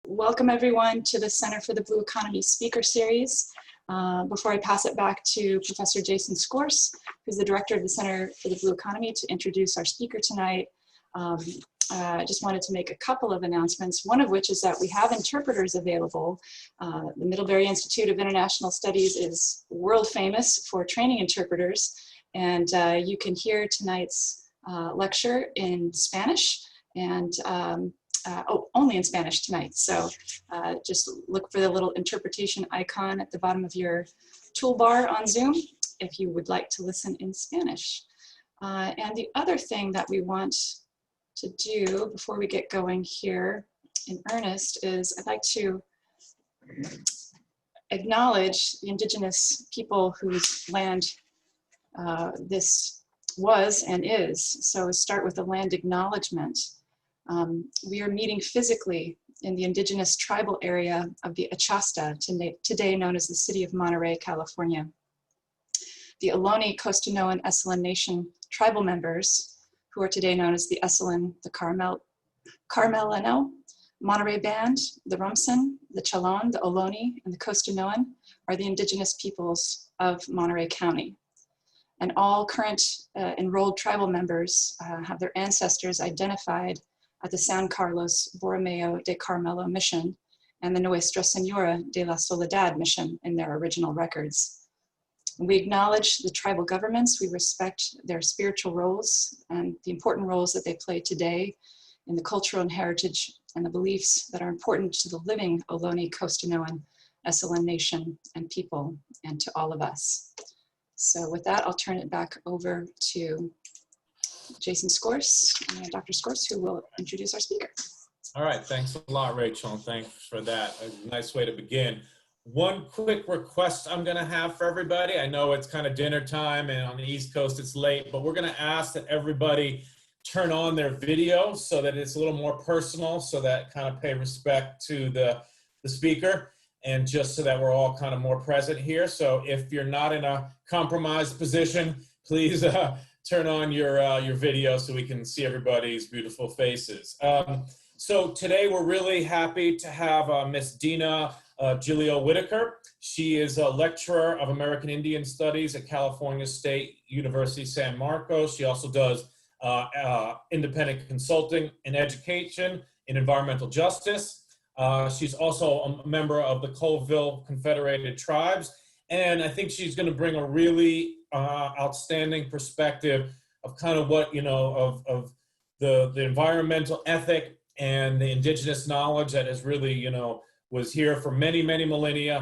Welcome everyone to the Center for the Blue Economy speaker series. Before I pass it back to Professor Jason Skorse, who's the director of the Center for the Blue Economy, to introduce our speaker tonight, I just wanted to make a couple of announcements, one of which is that we have interpreters available. The Middlebury Institute of International Studies is world famous for training interpreters, and you can hear tonight's lecture in Spanish, and only in Spanish tonight. So just look for the little interpretation icon at the bottom of your toolbar on Zoom if you would like to listen in Spanish. And the other thing that we want to do before we get going here in earnest is I'd like to acknowledge the Indigenous people whose land this was and is. So start with a land acknowledgement. We are meeting physically in the Indigenous tribal area of the Achasta, today known as the city of Monterey, California. The Ohlone, Costanoan, Esselen Nation tribal members, who are today known as the Esselen, the Carmelano, Monterey Band, the Rumsen, the Chalon, the Ohlone, and the Costanoan are the Indigenous peoples of Monterey County. And all current enrolled tribal members have their ancestors identified at the San Carlos Borromeo de Carmelo mission and the Nuestra Senora de la Soledad mission in their original records. We acknowledge the tribal governments, we respect their spiritual roles and the important roles that they play today in the cultural and heritage and the beliefs that are important to the living Ohlone, Costanoan, Esselen Nation and people, and to all of us. So with that, I'll turn it back over to Jason Skorse, Dr. Skorse, who will introduce our speaker. All right, thanks a lot, Rachel, and thanks for that. A nice way to begin. One quick request I'm gonna have for everybody. I know it's kind of dinner time and on the East Coast it's late, but we're gonna ask that everybody turn on their video so that it's a little more personal, so that kind of pay respect to the speaker, and just so that we're all kind of more present here. So if you're not in a compromised position, please turn on your video so we can see everybody's beautiful faces. So today we're really happy to have Miss Dina Gilio-Whitaker. She is a lecturer of American Indian Studies at California State University, San Marcos. She also does independent consulting in education in environmental justice. She's also a member of the Colville Confederated Tribes. And I think she's gonna bring a really outstanding perspective of kind of what, you know, of the environmental ethic and the indigenous knowledge that is really, you know, was here for many, many millennia,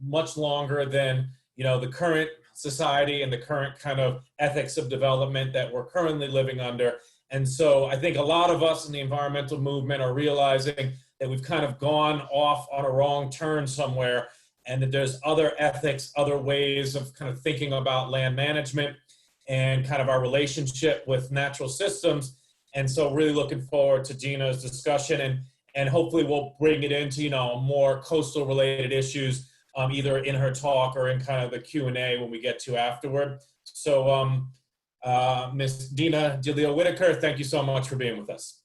much longer than, you know, the current society and the current kind of ethics of development that we're currently living under. And so I think a lot of us in the environmental movement are realizing that we've kind of gone off on a wrong turn somewhere, and that there's other ethics, other ways of kind of thinking about land management and kind of our relationship with natural systems. And so really looking forward to Dina's discussion, and hopefully we'll bring it into, you know, more coastal related issues, either in her talk or in kind of the Q&A when we get to afterward. So Ms. Dina Gilio-Whitaker, thank you so much for being with us.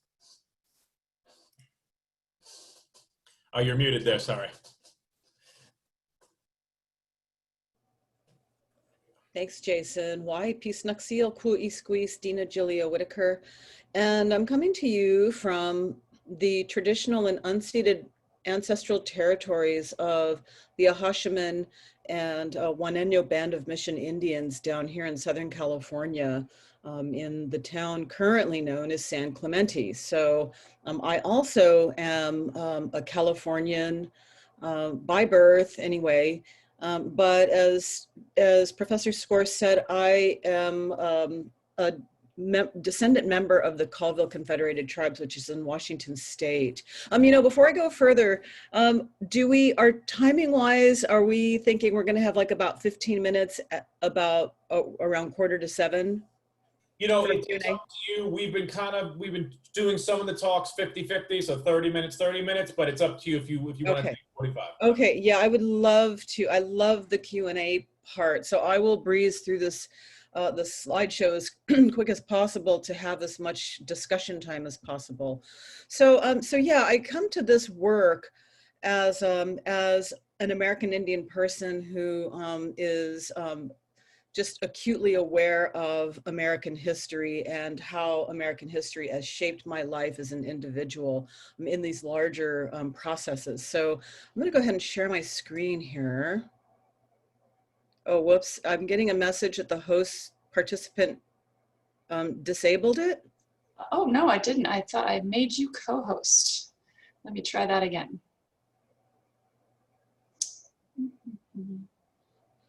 Oh, you're muted there, sorry. Thanks, Jason. Why peace naxiel ku isquis Dina Gilio-Whitaker, and I'm coming to you from the traditional and unceded ancestral territories of the Ahashiman and Juaneño Band of Mission Indians down here in Southern California, in the town currently known as San Clemente. So I also am a Californian by birth anyway. But as Professor Skorse said, I am a descendant member of the Colville Confederated Tribes, which is in Washington State. You know, before I go further, timing wise, are we thinking we're going to have like about 15 minutes, about around 6:45? You know, it's up to you. We've been doing some of the talks 50-50, so 30 minutes, but it's up to you if you want to do 45. Okay, yeah, I would love to. I love the Q&A part, so I will breeze through this the slideshow as quick as possible to have as much discussion time as possible. So yeah, I come to this work as an American Indian person who is just acutely aware of American history and how American history has shaped my life as an individual in these larger processes. So I'm gonna go ahead and share my screen here. Oh, whoops, I'm getting a message that the host participant disabled it. Oh, no, I didn't. I thought I made you co-host. Let me try that again.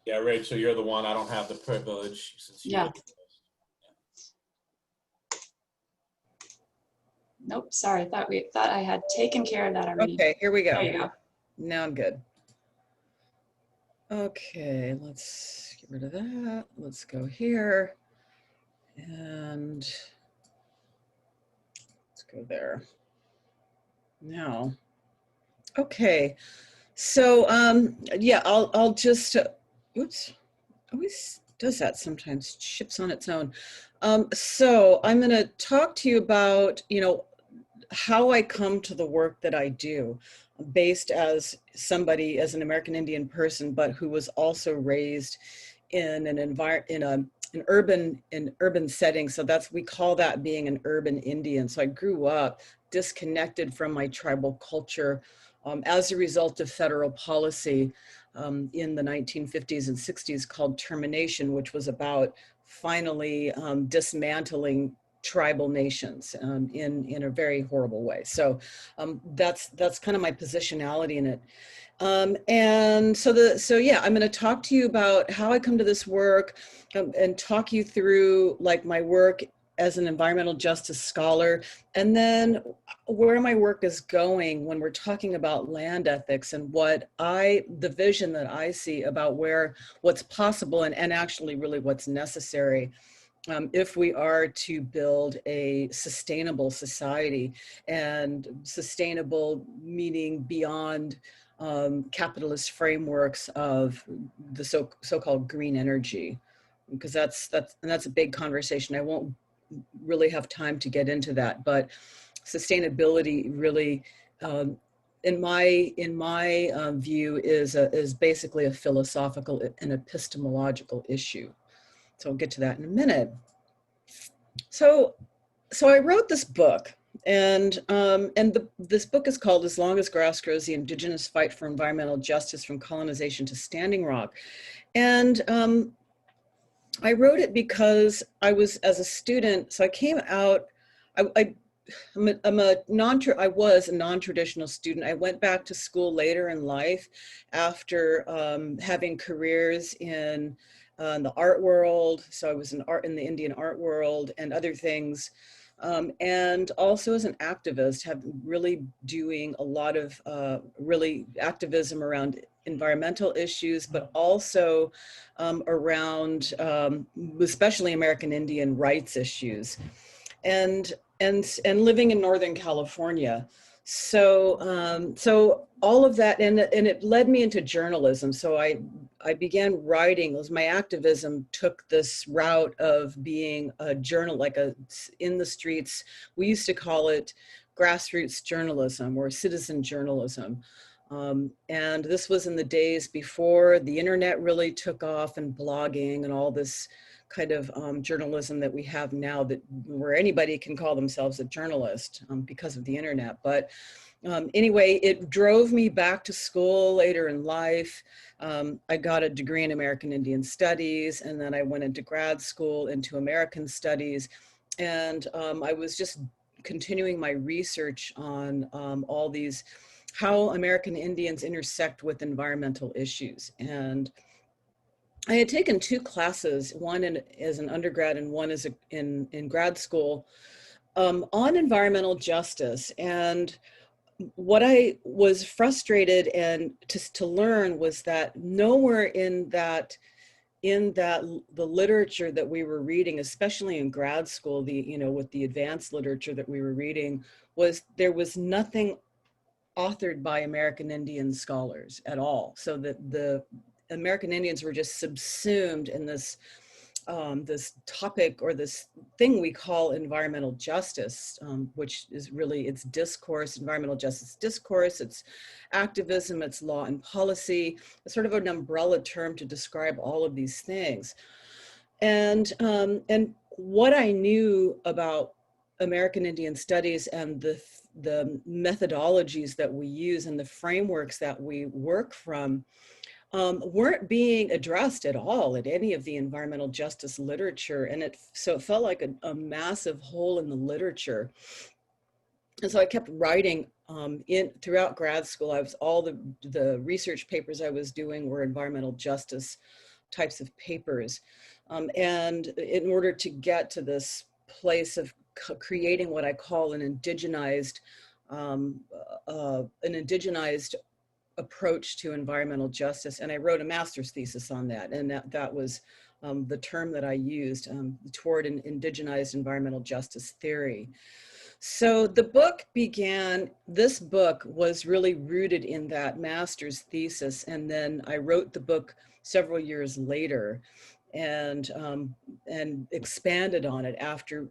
Yeah, Rachel, you're the one. I don't have the privilege since you. Yeah. Nope, sorry. Thought I had taken care of that already. Okay, here we go. There you go. Now I'm good. Okay, let's get rid of that. Let's go here. And let's go there. Now, okay. So yeah, I'll just, oops, always does that sometimes, ships on its own. So I'm gonna talk to you about, how I come to the work that I do, based as somebody, as an American Indian person, but who was also raised in an urban setting. So we call that being an urban Indian. So I grew up disconnected from my tribal culture as a result of federal policy in the 1950s and 60s called termination, which was about finally dismantling tribal nations in a very horrible way. So that's kind of my positionality in it. And so yeah, I'm going to talk to you about how I come to this work and talk you through like my work as an environmental justice scholar, and then where my work is going when we're talking about land ethics and the vision that I see about what's possible and actually really what's necessary if we are to build a sustainable society, and sustainable meaning beyond capitalist frameworks of the so-called green energy, because that's a big conversation. I won't really have time to get into that, but sustainability really, in my view, is basically a philosophical and epistemological issue. So I'll get to that in a minute. So I wrote this book, and this book is called "As Long as Grass Grows: The Indigenous Fight for Environmental Justice from Colonization to Standing Rock." And I wrote it because I was, as a student, so I came out, I was a non-traditional student. I went back to school later in life after having careers in the art world. So I was in the Indian art world and other things. And also as an activist, have really doing a lot of really activism around environmental issues, but also around especially American Indian rights issues, and living in Northern California. So all of that, and it led me into journalism. So I began writing. My activism took this route of being a in the streets. We used to call it grassroots journalism or citizen journalism. And this was in the days before the internet really took off, and blogging and all this kind of journalism that we have now, where anybody can call themselves a journalist because of the internet. But anyway, it drove me back to school later in life. I got a degree in American Indian Studies, and then I went into grad school into American Studies. And I was just continuing my research on all these, how American Indians intersect with environmental issues. And I had taken two classes, one as an undergrad and one as in grad school, on environmental justice. And what I was frustrated and to learn was that nowhere in the literature that we were reading, especially in grad school, with the advanced literature that we were reading, there was nothing authored by American Indian scholars at all. So that the American Indians were just subsumed in this this topic or this thing we call environmental justice, which is really, it's discourse, environmental justice discourse, it's activism, it's law and policy. It's sort of an umbrella term to describe all of these things. And what I knew about American Indian studies and the methodologies that we use and the frameworks that we work from weren't being addressed at all in any of the environmental justice literature. And so it felt like a massive hole in the literature. And so I kept writing throughout grad school. All the research papers I was doing were environmental justice types of papers. And in order to get to this place of creating what I call an indigenized approach to environmental justice, and I wrote a master's thesis on that, and that was the term that I used, toward an indigenized environmental justice theory. So the book this book was really rooted in that master's thesis, and then I wrote the book several years later and expanded on it after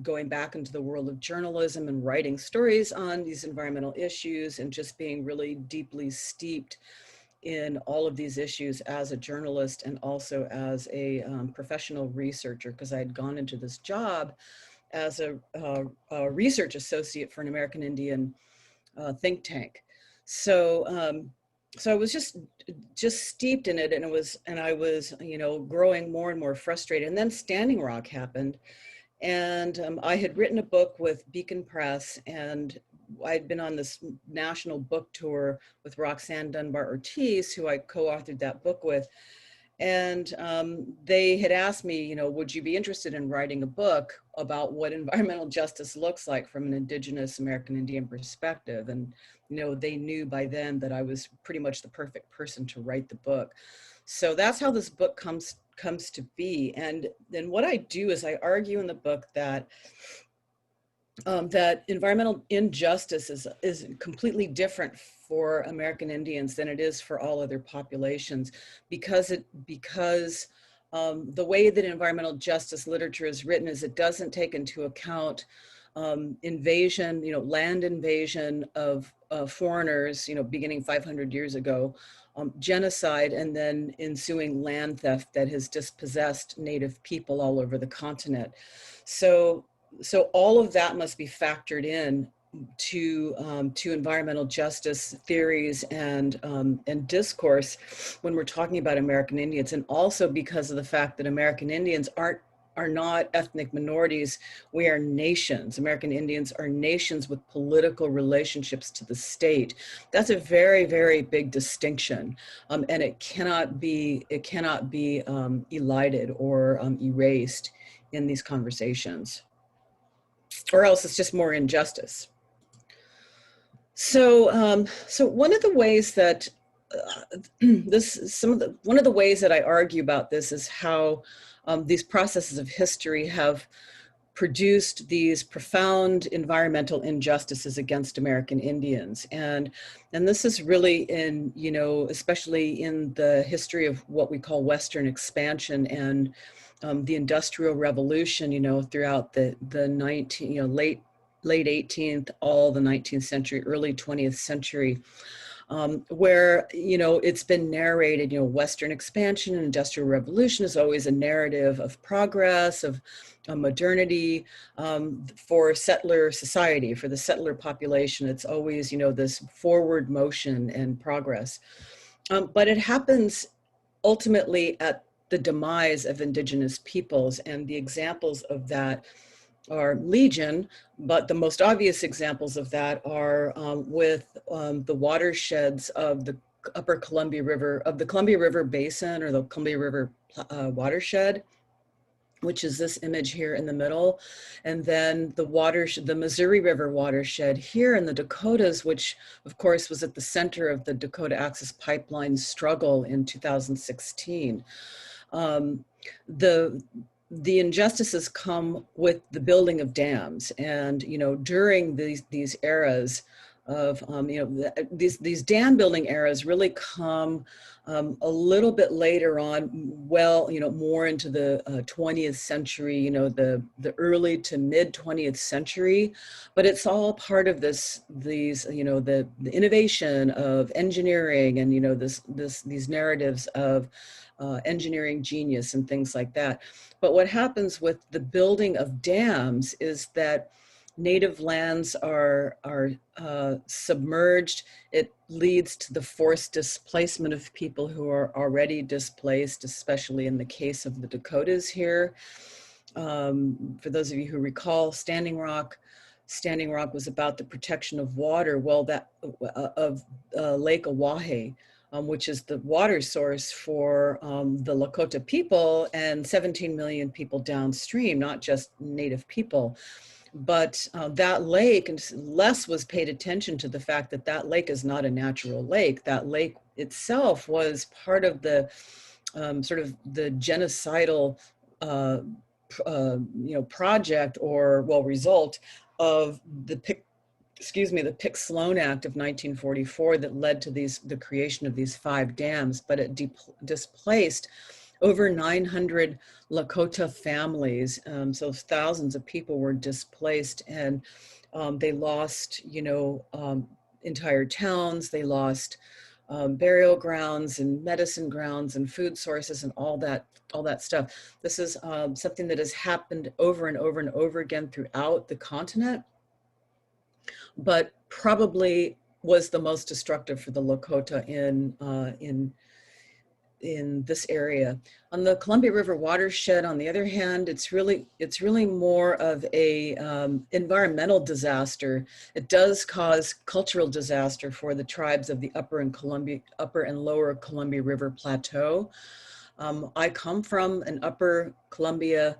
going back into the world of journalism and writing stories on these environmental issues and just being really deeply steeped in all of these issues as a journalist and also as a professional researcher, because I had gone into this job as a research associate for an American Indian think tank. So I was just steeped in it, and I was, growing more and more frustrated. And then Standing Rock happened, and I had written a book with Beacon Press, and I'd been on this national book tour with Roxanne Dunbar Ortiz, who I co-authored that book with. And they had asked me, would you be interested in writing a book about what environmental justice looks like from an Indigenous American Indian perspective? And, they knew by then that I was pretty much the perfect person to write the book. So that's how this book comes to be. And then what I do is I argue in the book that that environmental injustice is completely different for American Indians than it is for all other populations, because the way that environmental justice literature is written is it doesn't take into account invasion, land invasion of foreigners, beginning 500 years ago, genocide, and then ensuing land theft that has dispossessed Native people all over the continent. So all of that must be factored in to environmental justice theories and discourse when we're talking about American Indians, and also because of the fact that American Indians are not ethnic minorities. We are nations. American Indians are nations with political relationships to the state. That's a very, very big distinction, and it cannot be elided or erased in these conversations, or else it's just more injustice. So, one of the ways that one of the ways that I argue about this is how these processes of history have produced these profound environmental injustices against American Indians, and this is really in, especially in the history of what we call Western expansion and the Industrial Revolution, throughout the late 18th, all the 19th century, early 20th century, where, it's been narrated, Western expansion and Industrial Revolution is always a narrative of progress, of modernity, for settler society, for the settler population. It's always, this forward motion and progress. But it happens ultimately at the demise of Indigenous peoples, and the examples of that are legion, but the most obvious examples of that are with the watersheds of the upper Columbia River, of the Columbia River Basin, or the Columbia River watershed, which is this image here in the middle, and then the Missouri River watershed here in the Dakotas, which of course was at the center of the Dakota Access Pipeline struggle in 2016. The injustices come with the building of dams, and during these eras, these dam building eras really come a little bit later on, well, more into the 20th century, the early to mid 20th century, but it's all part of the innovation of engineering and, these narratives of engineering genius and things like that. But what happens with the building of dams is that native lands are submerged. It leads to the forced displacement of people who are already displaced, especially in the case of the Dakotas here. For those of you who recall Standing Rock was about the protection of water, of Lake Oahe, which is the water source for the Lakota people and 17 million people downstream, not just native people. But that lake, and less was paid attention to the fact that that lake is not a natural lake. That lake itself was part of the sort of the genocidal project or result of the Pick-Sloan Act of 1944 that led to the creation of these 5 dams, but it displaced over 900 Lakota families. So thousands of people were displaced, and they lost, entire towns. They lost burial grounds and medicine grounds and food sources and all that stuff. This is something that has happened over and over and over again throughout the continent, but probably was the most destructive for the Lakota in this area. On the Columbia River watershed, on the other hand, it's really more of a environmental disaster. It does cause cultural disaster for the tribes of the upper and lower Columbia River Plateau. I come from an upper Columbia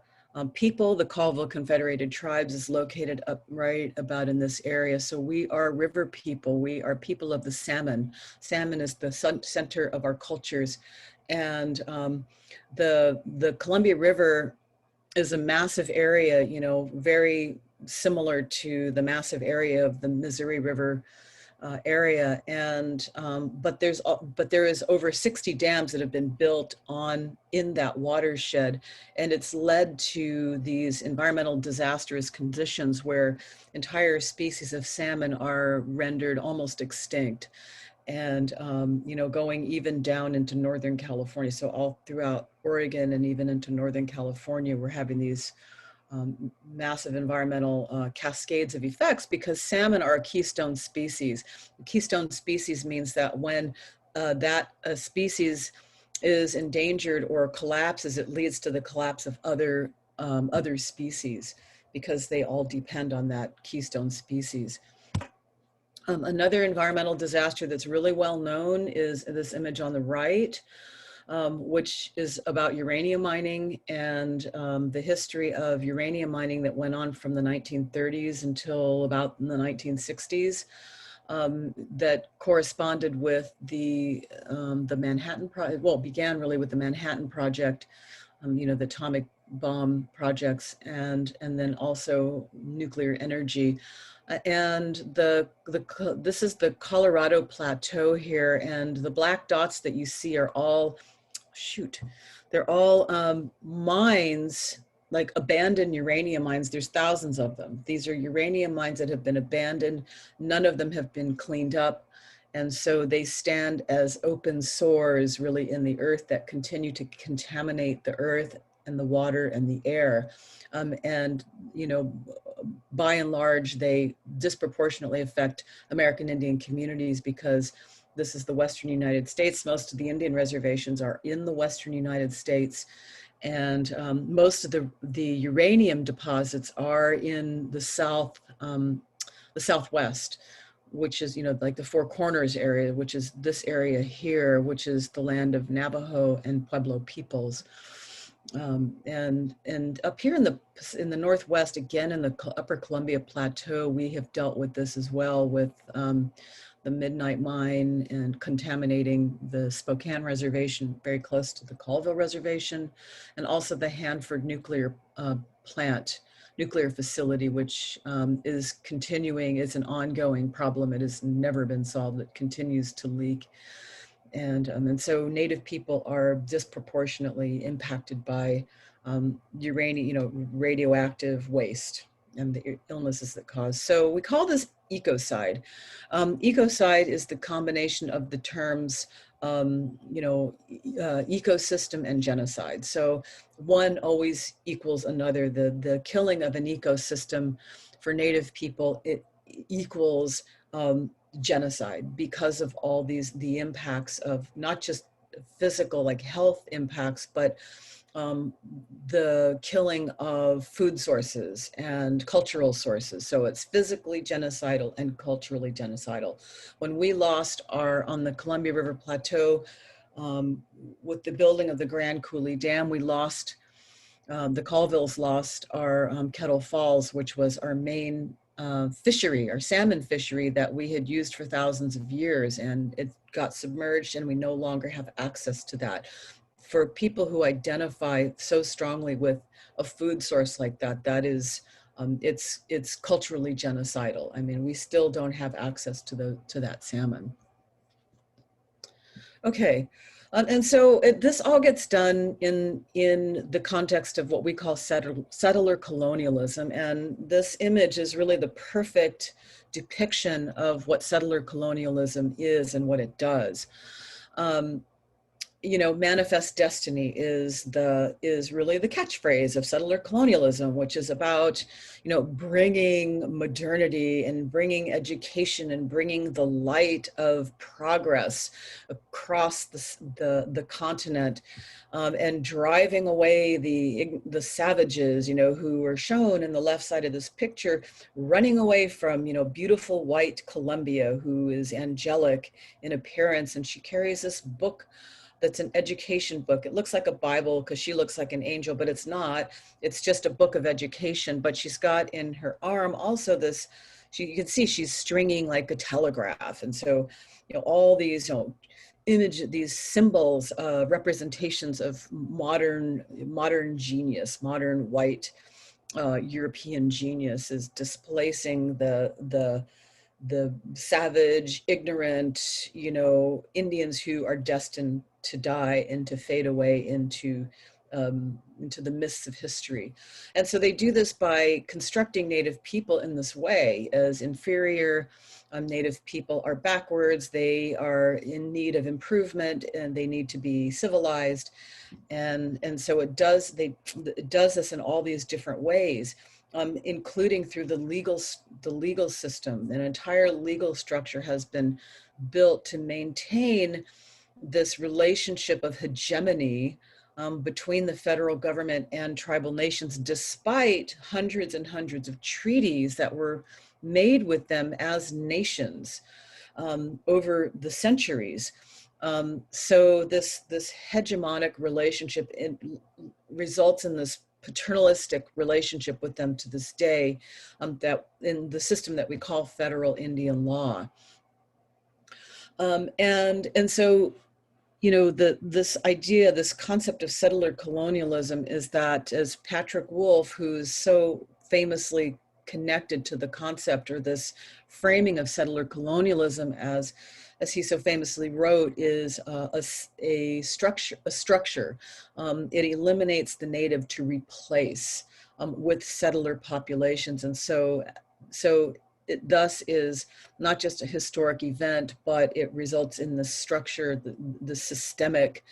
people. The Colville Confederated Tribes is located up right about in this area. So we are river people. We are people of the salmon. Salmon is the center of our cultures. And the Columbia River is a massive area, very similar to the massive area of the Missouri River area, and but there is over 60 dams that have been built in that watershed, and it's led to these environmental disastrous conditions where entire species of salmon are rendered almost extinct, and going even down into Northern California. So all throughout Oregon and even into Northern California, we're having these massive environmental cascades of effects, because salmon are a keystone species. Keystone species means that when that species is endangered or collapses, it leads to the collapse of other species, because they all depend on that keystone species. Another environmental disaster that's really well known is this image on the right, which is about uranium mining and the history of uranium mining that went on from the 1930s until about the 1960s, that corresponded with the Manhattan Project. Well, began really with the Manhattan Project, the atomic bomb projects, and then also nuclear energy. And this is the Colorado Plateau here, and the black dots that you see are all, they're all mines, like abandoned uranium mines. There's thousands of them. These are uranium mines that have been abandoned. None of them have been cleaned up. And so they stand as open sores really in the earth that continue to contaminate the earth and the water and the air. And, by and large, they disproportionately affect American Indian communities, because this is the Western United States. Most of the Indian reservations are in the Western United States. And most of the uranium deposits are in the Southwest, which is, like the Four Corners area, which is this area here, which is the land of Navajo and Pueblo peoples. And up here in the Northwest, again, in the upper Columbia Plateau, we have dealt with this as well, with the Midnight Mine and contaminating the Spokane Reservation, very close to the Colville Reservation, and also the Hanford Nuclear Plant nuclear facility, which is continuing, is an ongoing problem. It has never been solved. It continues to leak. And so Native people are disproportionately impacted by radioactive waste and the illnesses that cause. So we call this ecocide. Ecocide is the combination of the terms, ecosystem and genocide. So one always equals another. The killing of an ecosystem for Native people, it equals genocide, because of all the impacts of not just physical, like health impacts, but the killing of food sources and cultural sources. So it's physically genocidal and culturally genocidal. When we lost on the Columbia River Plateau, with the building of the Grand Coulee Dam, we lost, the Colvilles lost our Kettle Falls, which was our main fishery, our salmon fishery that we had used for thousands of years, and it got submerged and we no longer have access to that. For people who identify so strongly with a food source like that, that is, it's culturally genocidal. I mean, we still don't have access to that salmon. Okay. And so this all gets done in the context of what we call settler colonialism. And this image is really the perfect depiction of what settler colonialism is and what it does. Manifest destiny is really the catchphrase of settler colonialism, which is about, bringing modernity and bringing education and bringing the light of progress across the continent, and driving away the savages, who are shown in the left side of this picture, running away from, beautiful white Columbia, who is angelic in appearance, and she carries this book that's an education book. It looks like a Bible because she looks like an angel, but it's not. It's just a book of education. But she's got in her arm also this, you can see she's stringing like a telegraph. And so, all these, these symbols, representations of modern genius, modern white European genius is displacing the savage, ignorant, Indians who are destined to die and to fade away into the mists of history. And so they do this by constructing Native people in this way as inferior. Native people are backwards, they are in need of improvement, and they need to be civilized. And so it does this in all these different ways. Including through the legal system. An entire legal structure has been built to maintain this relationship of hegemony between the federal government and tribal nations, despite hundreds and hundreds of treaties that were made with them as nations over the centuries. So this hegemonic relationship results in this paternalistic relationship with them to this day, that in the system that we call federal Indian law. And so, this idea, this concept of settler colonialism is that, as Patrick Wolf, who's so famously connected to the concept, or this framing of settler colonialism as he so famously wrote, is a structure. It eliminates the native to replace with settler populations. And so it thus is not just a historic event, but it results in the structure, the systemic,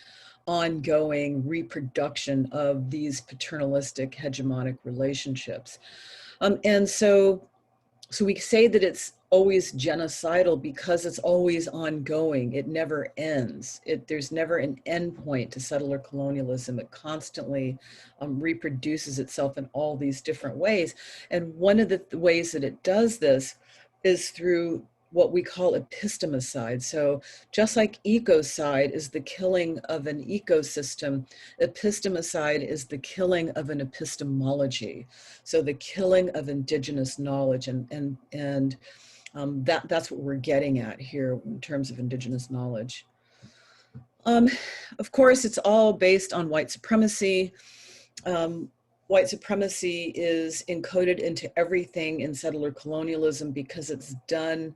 ongoing reproduction of these paternalistic hegemonic relationships. And so we say that it's always genocidal because it's always ongoing. It never ends. There's never an end point to settler colonialism. It constantly reproduces itself in all these different ways. And one of the ways that it does this is through what we call epistemicide. So just like ecocide is the killing of an ecosystem, epistemicide is the killing of an epistemology. So the killing of indigenous knowledge, and that's what we're getting at here in terms of indigenous knowledge. Of course, it's all based on white supremacy. white supremacy is encoded into everything in settler colonialism because it's done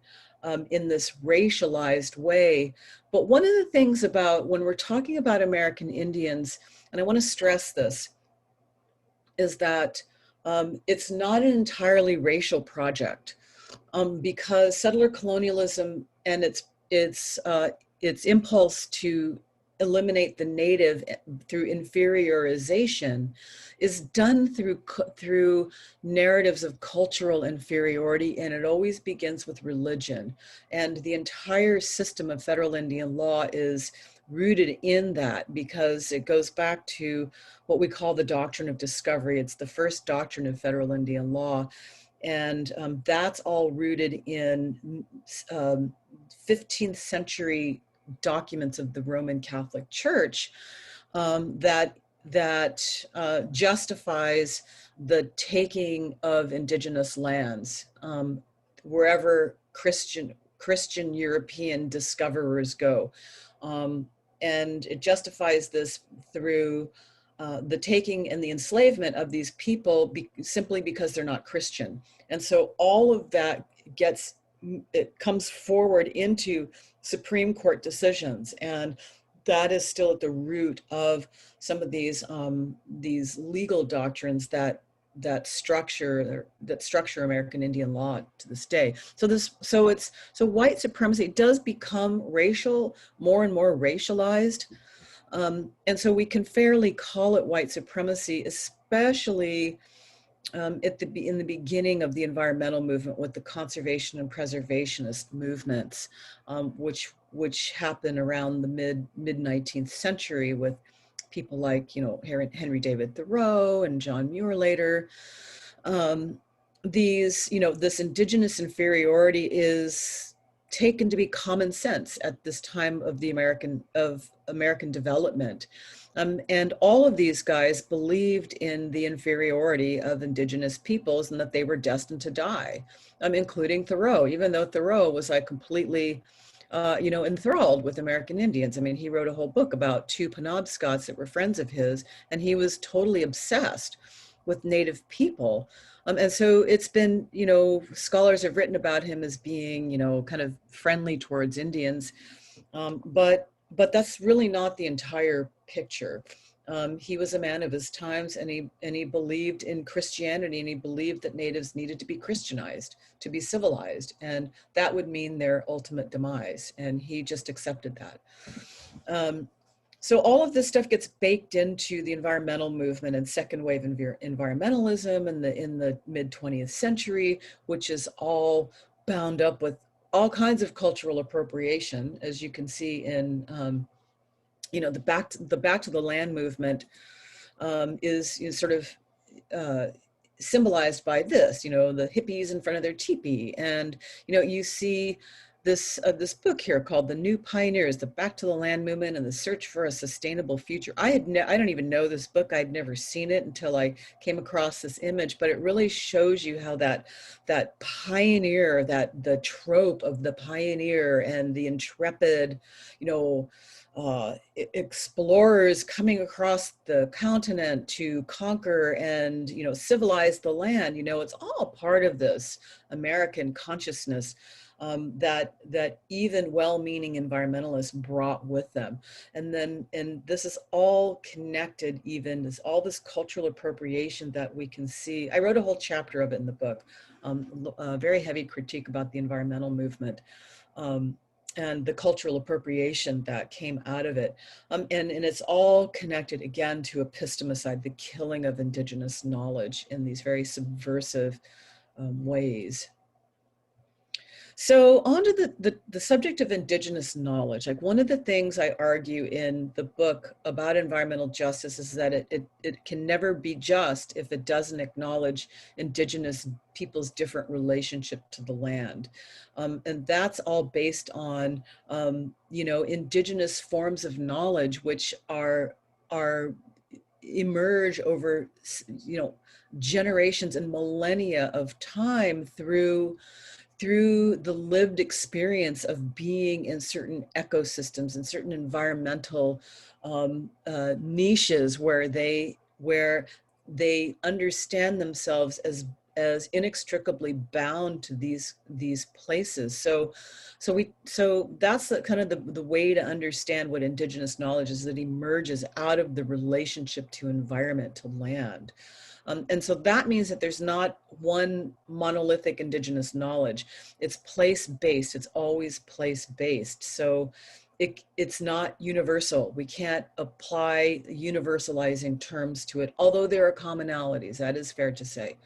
in this racialized way. But one of the things about when we're talking about American Indians, and I want to stress this, is that it's not an entirely racial project, because settler colonialism and its impulse to eliminate the native through inferiorization is done through narratives of cultural inferiority, and it always begins with religion. And the entire system of federal Indian law is rooted in that, because it goes back to what we call the doctrine of discovery. It's the first doctrine of federal Indian law. And that's all rooted in 15th century documents of the Roman Catholic Church that justifies the taking of indigenous lands wherever Christian European discoverers go. And it justifies this through the taking and the enslavement of these people simply because they're not Christian. And so all of that it comes forward into Supreme Court decisions, and that is still at the root of some of these legal doctrines that structure American Indian law to this day. So white supremacy does become racial, more and more racialized. And so we can fairly call it white supremacy, especially in the beginning of the environmental movement with the conservation and preservationist movements, which happened around the mid 19th century with people like, Henry David Thoreau and John Muir later. This indigenous inferiority is taken to be common sense at this time of American development. And all of these guys believed in the inferiority of indigenous peoples and that they were destined to die, including Thoreau, even though Thoreau was like completely, enthralled with American Indians. I mean, he wrote a whole book about two Penobscots that were friends of his, and he was totally obsessed with Native people. And so it's been, scholars have written about him as being, kind of friendly towards Indians. But that's really not the entire picture. He was a man of his times, and he believed in Christianity, and he believed that natives needed to be Christianized, to be civilized, and that would mean their ultimate demise. And he just accepted that. So all of this stuff gets baked into the environmental movement and second wave environmentalism in the mid 20th century, which is all bound up with all kinds of cultural appropriation, as you can see in, the back to the land movement is sort of symbolized by this, the hippies in front of their teepee, and you see this book here called The New Pioneers: The Back to the Land Movement and the Search for a Sustainable Future. I don't even know this book. I'd never seen it until I came across this image, but it really shows you how that pioneer, the trope of the pioneer and the intrepid, explorers coming across the continent to conquer and civilize the land. It's all part of this American consciousness that even well-meaning environmentalists brought with them. And this is all connected, all this cultural appropriation that we can see. I wrote a whole chapter of it in the book, a very heavy critique about the environmental movement. And the cultural appropriation that came out of it. And it's all connected again to epistemicide, the killing of indigenous knowledge in these very subversive ways. So on to the subject of indigenous knowledge. Like, one of the things I argue in the book about environmental justice is that it can never be just if it doesn't acknowledge indigenous people's different relationship to the land. And that's all based on, indigenous forms of knowledge, which emerge over, generations and millennia of time through the lived experience of being in certain ecosystems and certain environmental niches where they understand themselves as inextricably bound to these places. So that's kind of the way to understand what Indigenous knowledge is, that emerges out of the relationship to environment, to land. And so that means that there's not one monolithic Indigenous knowledge. It's place-based, it's always place-based. So it's not universal. We can't apply universalizing terms to it, although there are commonalities, that is fair to say.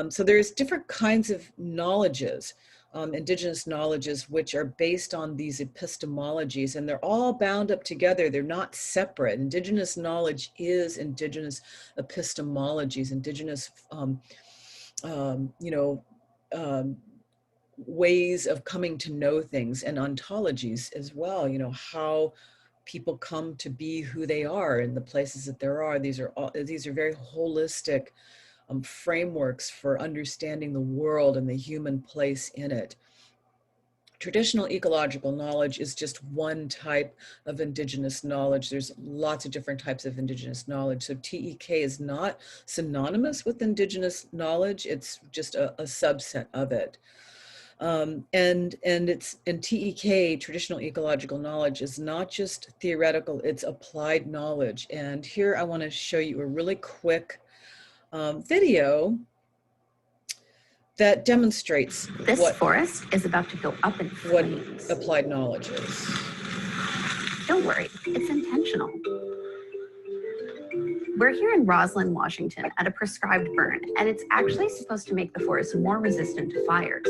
So there's different kinds of knowledges, Indigenous knowledges, which are based on these epistemologies, and they're all bound up together. They're not separate. Indigenous knowledge is Indigenous epistemologies, Indigenous, ways of coming to know things, and ontologies as well. How people come to be who they are in the places that there are. These are very holistic frameworks for understanding the world and the human place in it. Traditional ecological knowledge is just one type of Indigenous knowledge. There's lots of different types of Indigenous knowledge. So TEK is not synonymous with Indigenous knowledge. It's just a subset of it. And TEK, traditional ecological knowledge, is not just theoretical, it's applied knowledge. And here I want to show you a really quick video that demonstrates this forest is about to go up in flames. What applied knowledge is. Don't worry, it's intentional. We're here in Roslyn, Washington at a prescribed burn, and it's actually supposed to make the forest more resistant to fires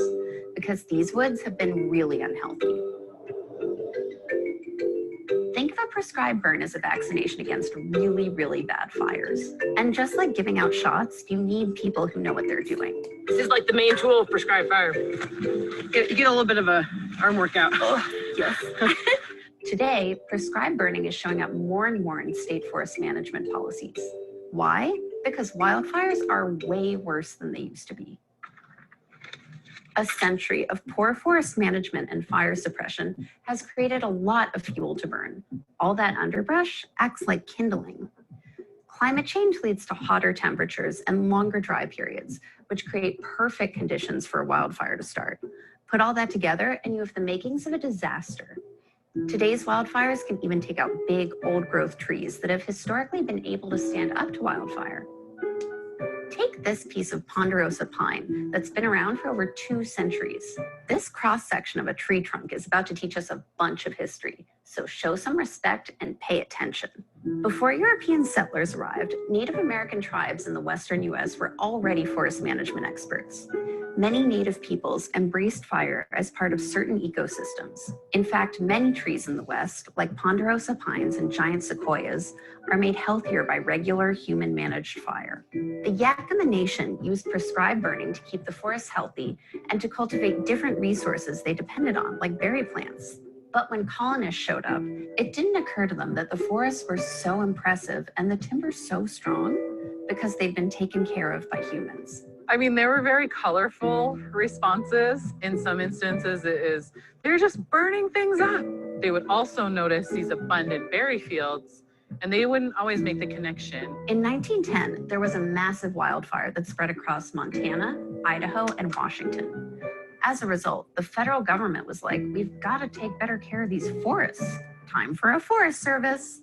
because these woods have been really unhealthy. Think of a prescribed burn as a vaccination against really, really bad fires. And just like giving out shots, you need people who know what they're doing. This is like the main tool of prescribed fire. You get a little bit of a arm workout. Oh, yes. Today, prescribed burning is showing up more and more in state forest management policies. Why? Because wildfires are way worse than they used to be. A century of poor forest management and fire suppression has created a lot of fuel to burn. All that underbrush acts like kindling. Climate change leads to hotter temperatures and longer dry periods, which create perfect conditions for a wildfire to start. Put all that together and you have the makings of a disaster. Today's wildfires can even take out big old growth trees that have historically been able to stand up to wildfire. Take this piece of ponderosa pine that's been around for over 2 centuries. This cross-section of a tree trunk is about to teach us a bunch of history, so show some respect and pay attention. Before European settlers arrived, Native American tribes in the Western US were already forest management experts. Many Native peoples embraced fire as part of certain ecosystems. In fact, many trees in the West, like ponderosa pines and giant sequoias, are made healthier by regular human-managed fire. The Yakama Nation used prescribed burning to keep the forests healthy and to cultivate different resources they depended on, like berry plants. But when colonists showed up, it didn't occur to them that the forests were so impressive and the timber so strong because they'd been taken care of by humans. I mean, they were very colorful responses. In some instances, they're just burning things up. They would also notice these abundant berry fields, and they wouldn't always make the connection. In 1910, there was a massive wildfire that spread across Montana, Idaho, and Washington. As a result, the federal government was like, we've got to take better care of these forests. Time for a forest service.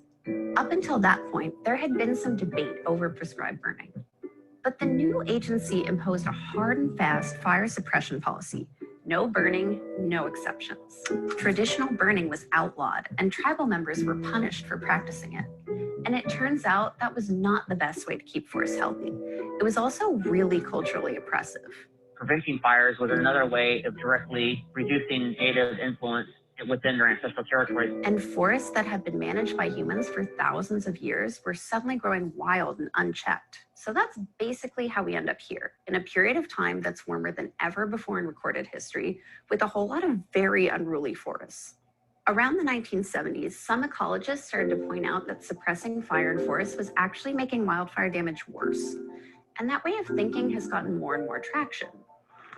Up until that point, there had been some debate over prescribed burning. But the new agency imposed a hard and fast fire suppression policy. No burning, no exceptions. Traditional burning was outlawed, and tribal members were punished for practicing it. And it turns out that was not the best way to keep forests healthy. It was also really culturally oppressive. Preventing fires was another way of directly reducing native influence within their ancestral territories. And forests that had been managed by humans for thousands of years were suddenly growing wild and unchecked. So that's basically how we end up here, in a period of time that's warmer than ever before in recorded history, with a whole lot of very unruly forests. Around the 1970s, some ecologists started to point out that suppressing fire in forests was actually making wildfire damage worse. And that way of thinking has gotten more and more traction.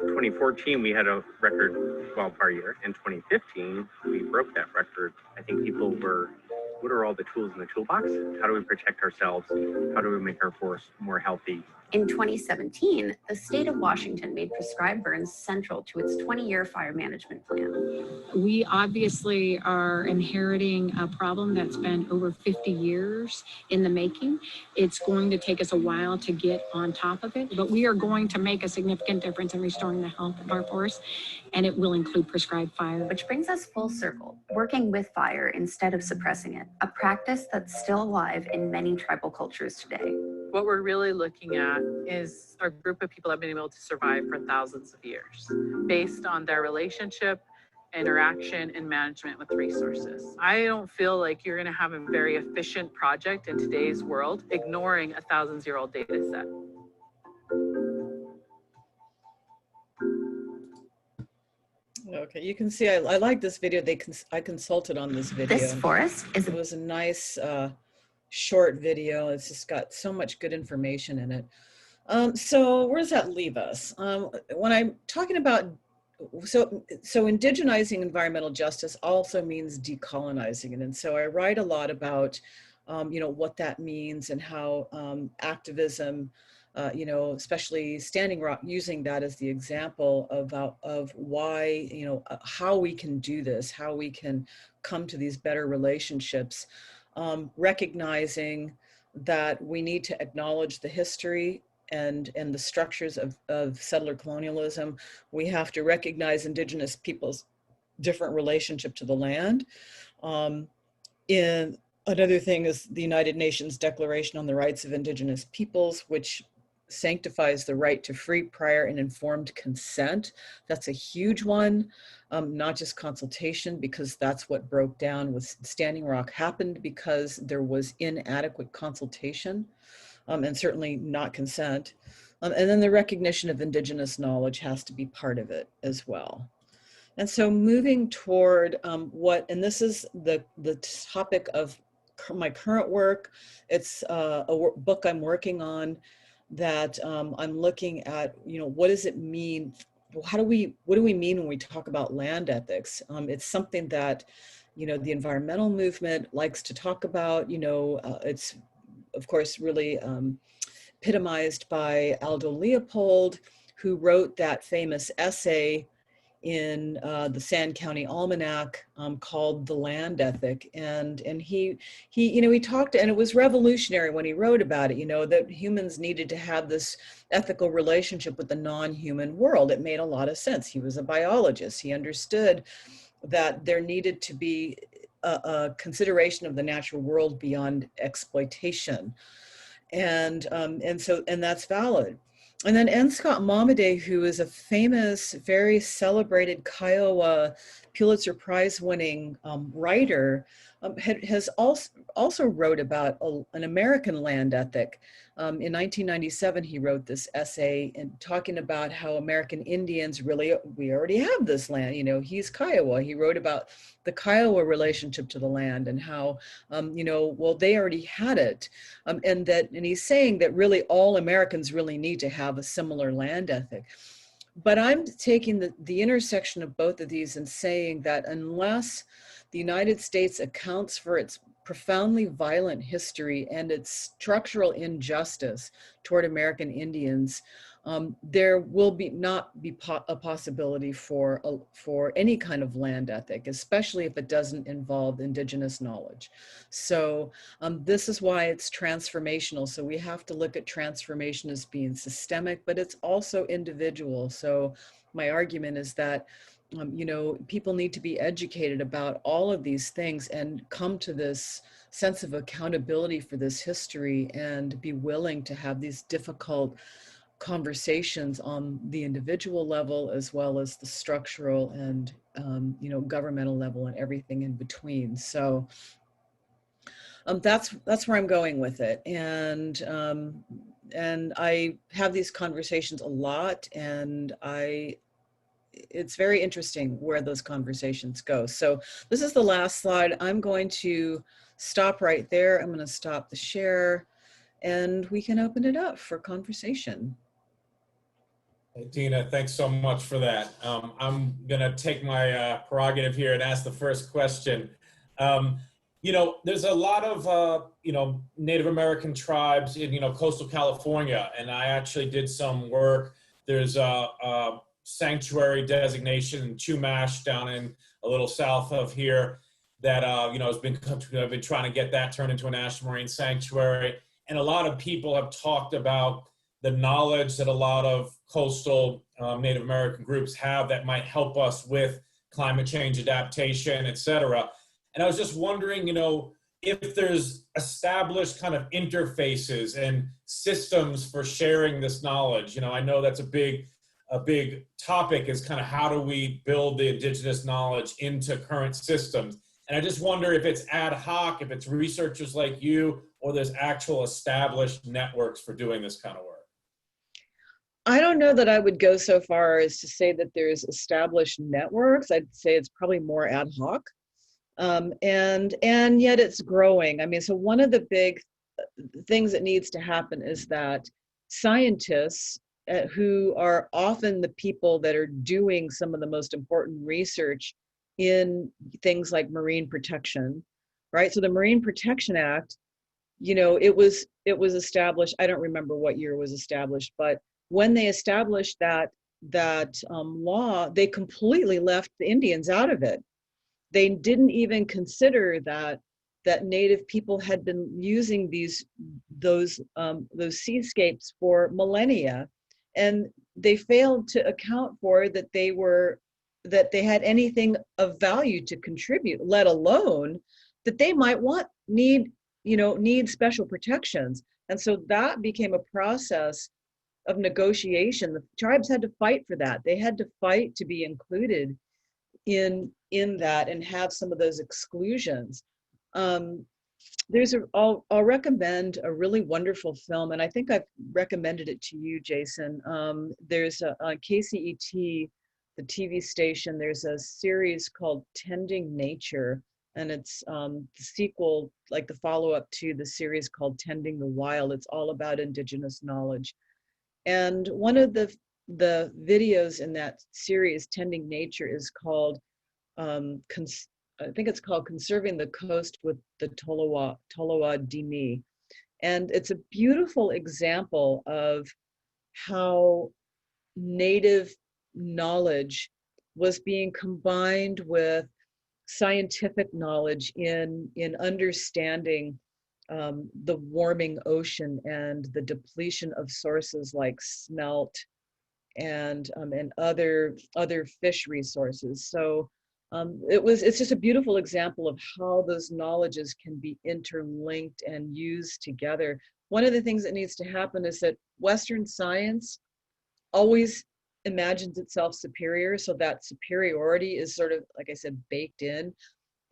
2014, we had a record wildfire year. In 2015, we broke that record. I think people were what are all the tools in the toolbox? How do we protect ourselves? How do we make our forest more healthy? In 2017, the state of Washington made prescribed burns central to its 20-year fire management plan. We obviously are inheriting a problem that's been over 50 years in the making. It's going to take us a while to get on top of it, but we are going to make a significant difference in restoring the health of our forests, and it will include prescribed fire. Which brings us full circle, working with fire instead of suppressing it, a practice that's still alive in many tribal cultures today. What we're really looking at is a group of people that have been able to survive for thousands of years based on their relationship, interaction, and management with resources. I don't feel like you're gonna have a very efficient project in today's world ignoring a 1,000-year-old data set. Okay, you can see I like this video. I consulted on this video. This forest is It was a nice short video. It's just got so much good information in it. So where does that leave us? When I'm talking about, so indigenizing environmental justice also means decolonizing it. And so I write a lot about, what that means and how activism, especially Standing Rock, using that as the example of why, how we can do this, how we can come to these better relationships, recognizing that we need to acknowledge the history and the structures of settler colonialism. We have to recognize Indigenous people's different relationship to the land. In another thing is the United Nations Declaration on the Rights of Indigenous Peoples, which sanctifies the right to free, prior, and informed consent. That's a huge one, not just consultation, because that's what broke down with Standing Rock happened because there was inadequate consultation, and certainly not consent. And then the recognition of Indigenous knowledge has to be part of it as well. And so moving toward and this is the topic of my current work. It's a book I'm working on that I'm looking at, what does it mean? What do we mean when we talk about land ethics? It's something that, the environmental movement likes to talk about. It's, of course, really epitomized by Aldo Leopold, who wrote that famous essay in the Sand County Almanac called The Land Ethic. And he talked, and it was revolutionary when he wrote about it, that humans needed to have this ethical relationship with the non-human world. It made a lot of sense. He was a biologist. He understood that there needed to be a consideration of the natural world beyond exploitation. And that's valid. And then N. Scott Momaday, who is a famous, very celebrated Kiowa Pulitzer Prize winning writer, has also wrote about an American land ethic. In 1997, he wrote this essay and talking about how American Indians we already have this land. He's Kiowa. He wrote about the Kiowa relationship to the land and how, they already had it. And he's saying that really all Americans really need to have a similar land ethic. But I'm taking the intersection of both of these and saying that unless the United States accounts for its profoundly violent history and its structural injustice toward American Indians, there will not be a possibility for any kind of land ethic, especially if it doesn't involve Indigenous knowledge. So this is why it's transformational. So we have to look at transformation as being systemic, but it's also individual. So my argument is that people need to be educated about all of these things and come to this sense of accountability for this history and be willing to have these difficult conversations on the individual level as well as the structural and governmental level and everything in between. So that's where I'm going with it. And I have these conversations a lot, and it's very interesting where those conversations go. So this is the last slide. I'm going to stop right there. I'm going to stop the share and we can open it up for conversation. Hey, Dina, thanks so much for that. I'm going to take my prerogative here and ask the first question. You know, there's a lot of, you know, Native American tribes in, you know, coastal California, and I actually did some work. There's a sanctuary designation in Chumash down in a little south of here that, you know, I've been trying to get that turned into a national marine sanctuary. And a lot of people have talked about the knowledge that a lot of coastal Native American groups have that might help us with climate change adaptation, et cetera. And I was just wondering, you know, if there's established kind of interfaces and systems for sharing this knowledge. You know, I know that's a big topic, is kind of how do we build the indigenous knowledge into current systems. And I just wonder if it's ad hoc, if it's researchers like you, or there's actual established networks for doing this kind of work. I don't know that I would go so far as to say that there's established networks. I'd say it's probably more ad hoc. And yet it's growing. I mean, so one of the big things that needs to happen is that scientists who are often the people that are doing some of the most important research in things like marine protection, right? So the Marine Protection Act, you know, it was established, I don't remember what year it was established, but when they established that law, they completely left the Indians out of it. They didn't even consider that Native people had been using those seascapes for millennia, and they failed to account for that they had anything of value to contribute, let alone that they might need special protections. And so that became a process of negotiation. The tribes had to fight for that. They had to fight to be included in that and have some of those exclusions. I'll recommend a really wonderful film, and I think I've recommended it to you, Jason. There's on KCET, the TV station, there's a series called Tending Nature, and it's the sequel, like the follow-up to the series called Tending the Wild. It's all about indigenous knowledge. And one of the videos in that series, Tending Nature, is called I think it's called Conserving the Coast with the Tolowa Dini. And it's a beautiful example of how Native knowledge was being combined with scientific knowledge in understanding the warming ocean and the depletion of sources like smelt and other fish resources. So it's just a beautiful example of how those knowledges can be interlinked and used together. One of the things that needs to happen is that Western science always imagines itself superior, so that superiority is sort of, like I said, baked in.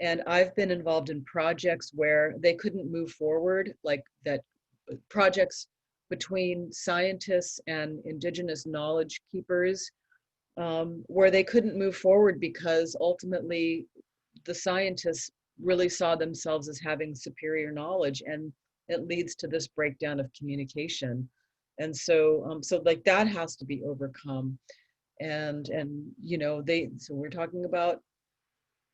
And I've been involved in projects where they couldn't move forward, like that projects between scientists and indigenous knowledge keepers, where they couldn't move forward because ultimately the scientists really saw themselves as having superior knowledge, and it leads to this breakdown of communication. And so like that has to be overcome. And you know, so we're talking about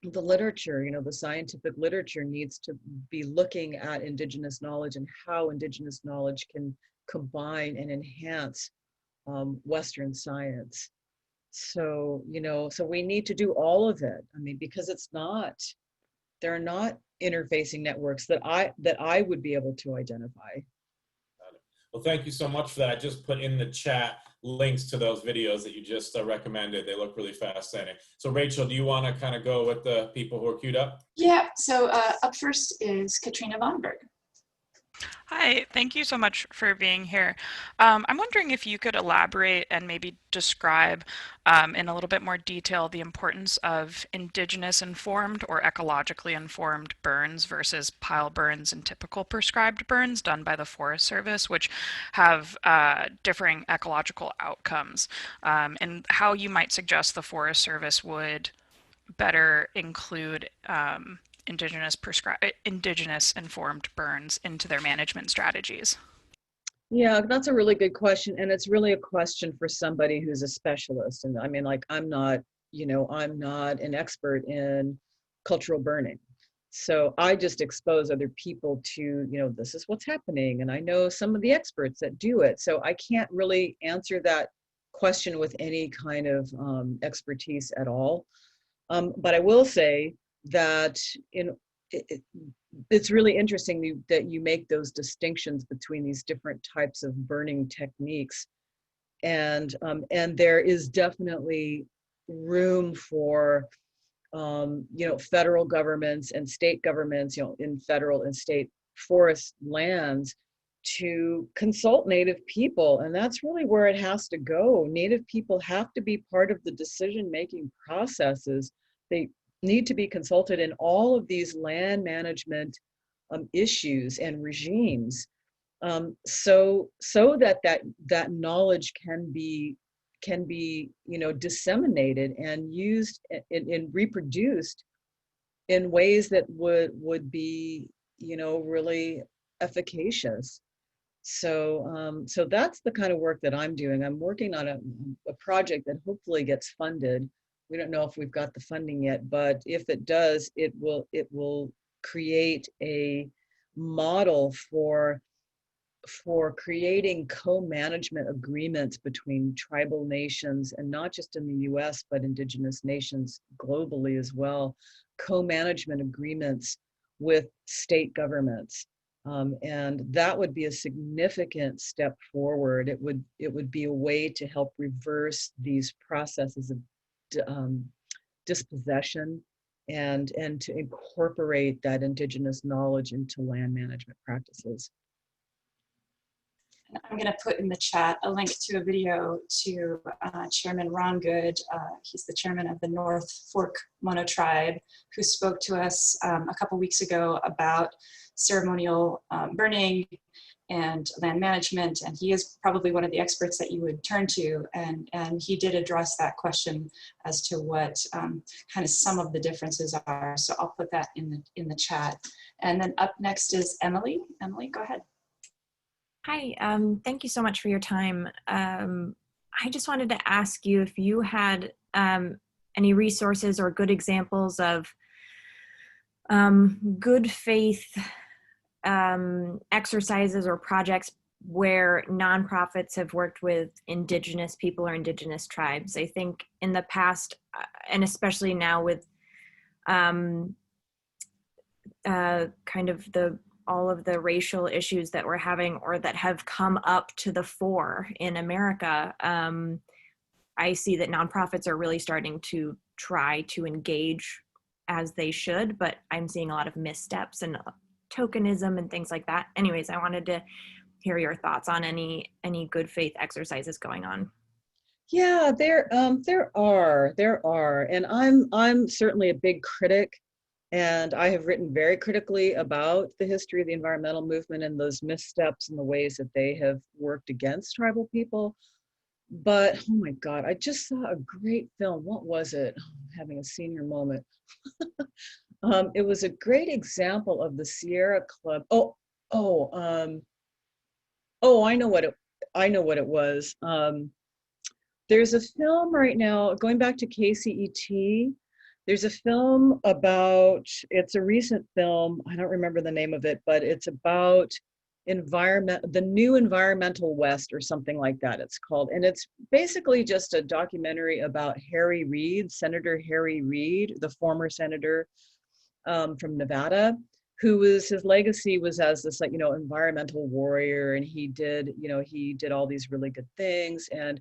the literature, you know, the scientific literature needs to be looking at indigenous knowledge and how indigenous knowledge can combine and enhance Western science. So, you know, so we need to do all of it. I mean, because there are not interfacing networks that I would be able to identify. Well, thank you so much for that. I just put in the chat links to those videos that you just recommended. They look really fascinating. So Rachel, do you want to kind of go with the people who are queued up? Yeah, so up first is Katrina Vonberg. Hi, thank you so much for being here. I'm wondering if you could elaborate and maybe describe in a little bit more detail the importance of indigenous informed or ecologically informed burns versus pile burns and typical prescribed burns done by the Forest Service, which have differing ecological outcomes, and how you might suggest the Forest Service would better include indigenous informed burns into their management strategies? Yeah, that's a really good question. And it's really a question for somebody who's a specialist. And I mean, like, I'm not an expert in cultural burning. So I just expose other people to, you know, this is what's happening. And I know some of the experts that do it. So I can't really answer that question with any kind of expertise at all. But I will say that it's really interesting that you make those distinctions between these different types of burning techniques. And there is definitely room for you know, federal governments and state governments, you know, in federal and state forest lands to consult Native people. And that's really where it has to go. Native people have to be part of the decision-making processes. They need to be consulted in all of these land management issues and regimes, so that knowledge can be, you know, disseminated and used and reproduced in ways that would be, you know, really efficacious. So that's the kind of work that I'm doing. I'm working on a project that hopefully gets funded. We don't know if we've got the funding yet, but if it does, it will create a model for creating co-management agreements between tribal nations, and not just in the US, but Indigenous nations globally as well, co-management agreements with state governments. And that would be a significant step forward. It would be a way to help reverse these processes of dispossession and to incorporate that Indigenous knowledge into land management practices. I'm going to put in the chat a link to a video to Chairman Ron Good. He's the chairman of the North Fork Mono Tribe, who spoke to us a couple weeks ago about ceremonial burning and land management. And he is probably one of the experts that you would turn to. And he did address that question as to what kind of some of the differences are. So I'll put that in the chat. And then up next is Emily. Emily, go ahead. Hi, thank you so much for your time. I just wanted to ask you if you had any resources or good examples of good faith exercises or projects where nonprofits have worked with Indigenous people or Indigenous tribes. I think in the past, and especially now with kind of all of the racial issues that we're having or that have come up to the fore in America, I see that nonprofits are really starting to try to engage as they should, but I'm seeing a lot of missteps and tokenism and things like that. Anyways, I wanted to hear your thoughts on any good faith exercises going on. Yeah, there are, and I'm certainly a big critic. And I have written very critically about the history of the environmental movement and those missteps and the ways that they have worked against tribal people. But, oh my God, I just saw a great film. What was it? I'm having a senior moment. It was a great example of the Sierra Club. I know what it was. There's a film right now, going back to KCET, there's a film about, it's a recent film, I don't remember the name of it, but it's about the new environmental West or something like that it's called. And it's basically just a documentary about Harry Reid, Senator Harry Reid, the former senator from Nevada, his legacy was as this, like, you know, environmental warrior. And he did all these really good things. And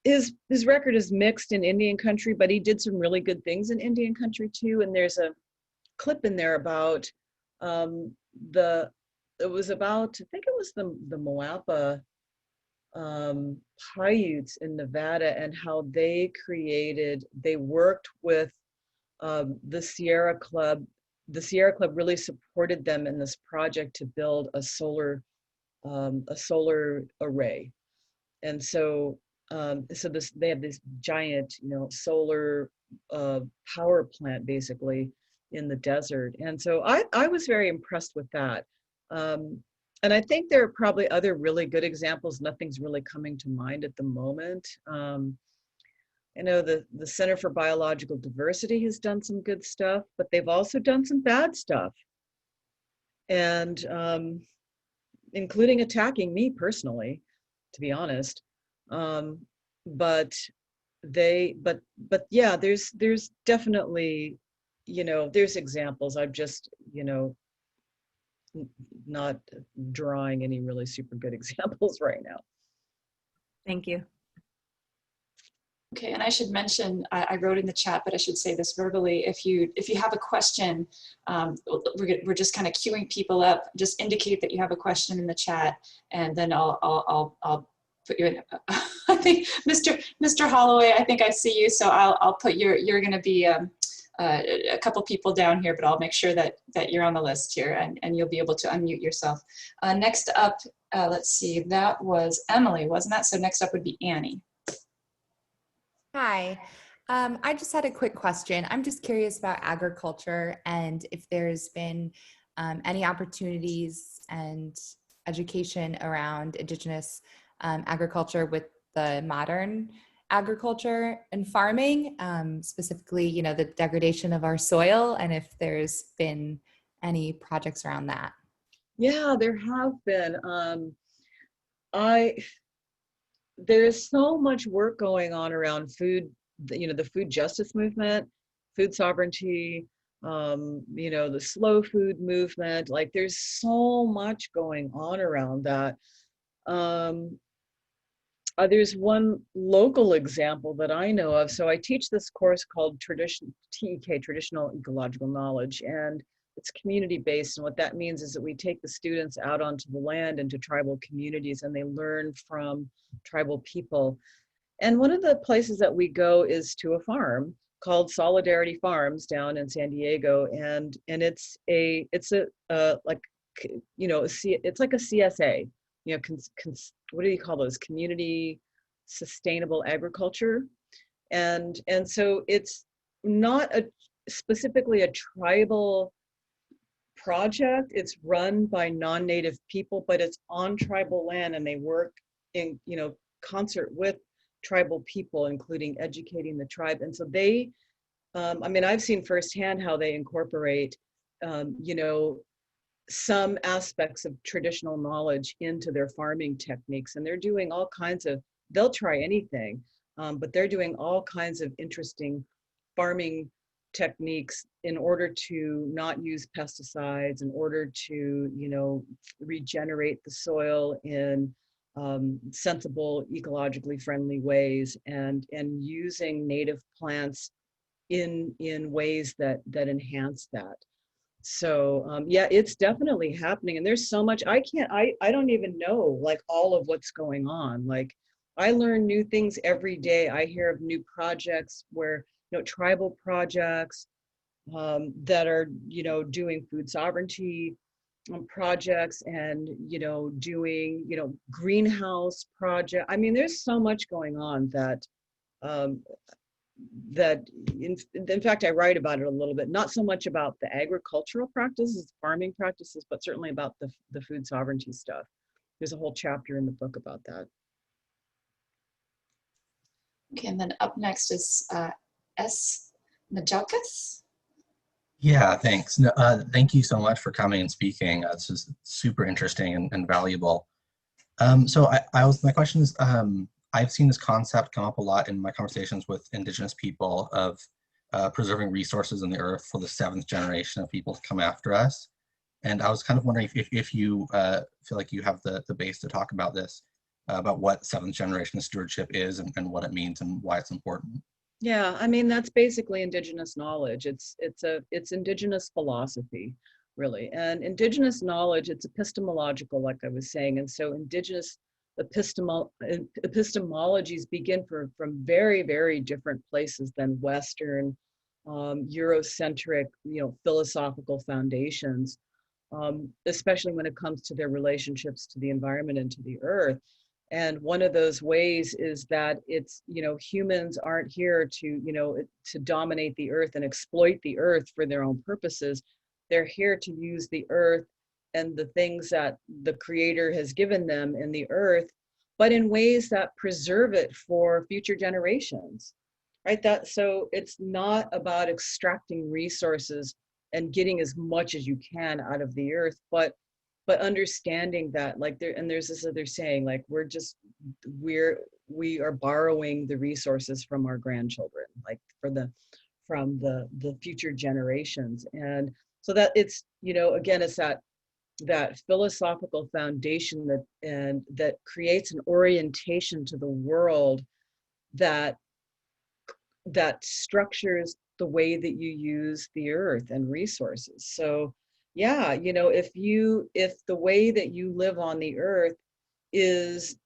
his record is mixed in Indian country, but he did some really good things in Indian country too. And there's a clip in there about I think it was the Moapa Paiutes in Nevada, and how they worked with the Sierra Club. The Sierra Club really supported them in this project to build a solar array. And so they have this giant, you know, solar power plant basically in the desert. And so I was very impressed with that. And I think there are probably other really good examples. Nothing's really coming to mind at the moment. I know the Center for Biological Diversity has done some good stuff, but they've also done some bad stuff. And including attacking me personally, to be honest. But yeah, there's definitely, there's examples. I'm just, not drawing any really super good examples right now. Thank you. Okay, and I should mention, I wrote in the chat, but I should say this verbally. If you have a question, we're just kind of queuing people up. Just indicate that you have a question in the chat, and then I'll put you in. I think Mr. Holloway, I think I see you, so I'll put you're going to be a couple people down here, but I'll make sure that you're on the list here, and you'll be able to unmute yourself. Next up, let's see, that was Emily, wasn't that? So next up would be Annie. Hi, I just had a quick question. I'm just curious about agriculture and if there's been any opportunities and education around Indigenous agriculture with the modern agriculture and farming, specifically, the degradation of our soil, and if there's been any projects around that. Yeah, there have been. There's so much work going on around food, the food justice movement, food sovereignty, the slow food movement. Like, there's so much going on around that. There's one local example that I know of. So I teach this course called TEK, Traditional Ecological Knowledge, and it's community-based. And what that means is that we take the students out onto the land into tribal communities, and they learn from tribal people. And one of the places that we go is to a farm called Solidarity Farms down in San Diego, and it's like a CSA. What do you call those? Community sustainable agriculture. And so it's not specifically a tribal project. It's run by non-native people, but it's on tribal land, and they work in, concert with tribal people, including educating the tribe. And so they, I've seen firsthand how they incorporate, some aspects of traditional knowledge into their farming techniques. And they're doing all kinds of, they'll try anything, but they're doing all kinds of interesting farming techniques in order to not use pesticides, in order to, regenerate the soil in sensible, ecologically friendly ways, and using native plants in ways that enhance that. So yeah, it's definitely happening, and there's so much. I don't even know like all of what's going on. Like, I learn new things every day. I hear of new projects where, tribal projects that are, doing food sovereignty projects, and, doing, greenhouse project. I mean, there's so much going on that, in fact, I write about it a little bit, not so much about the agricultural practices, farming practices, but certainly about the food sovereignty stuff. There's a whole chapter in the book about that. Okay, and then up next is S. Najalkas. Yeah, thanks. No, thank you so much for coming and speaking. This is super interesting and valuable. So my question is, I've seen this concept come up a lot in my conversations with Indigenous people of preserving resources in the earth for the 7th generation of people to come after us. And I was kind of wondering if you feel like you have the base to talk about this, about what 7th generation stewardship is, and what it means and why it's important. Yeah, that's basically Indigenous knowledge. It's Indigenous philosophy, really. And Indigenous knowledge, it's epistemological, like I was saying. And so Indigenous epistemologies begin from very, very different places than Western, Eurocentric, philosophical foundations, especially when it comes to their relationships to the environment and to the earth. And one of those ways is that it's, humans aren't here to dominate the earth and exploit the earth for their own purposes. They're here to use the earth and the things that the Creator has given them in the earth, but in ways that preserve it for future generations. right? So it's not about extracting resources and getting as much as you can out of the earth, but understanding that, like, there's this other saying, like, we are borrowing the resources from our grandchildren, like from the future generations. And so that it's, again, it's that philosophical foundation that creates an orientation to the world that structures the way that you use the earth and resources. So yeah, if the way that you live on the earth is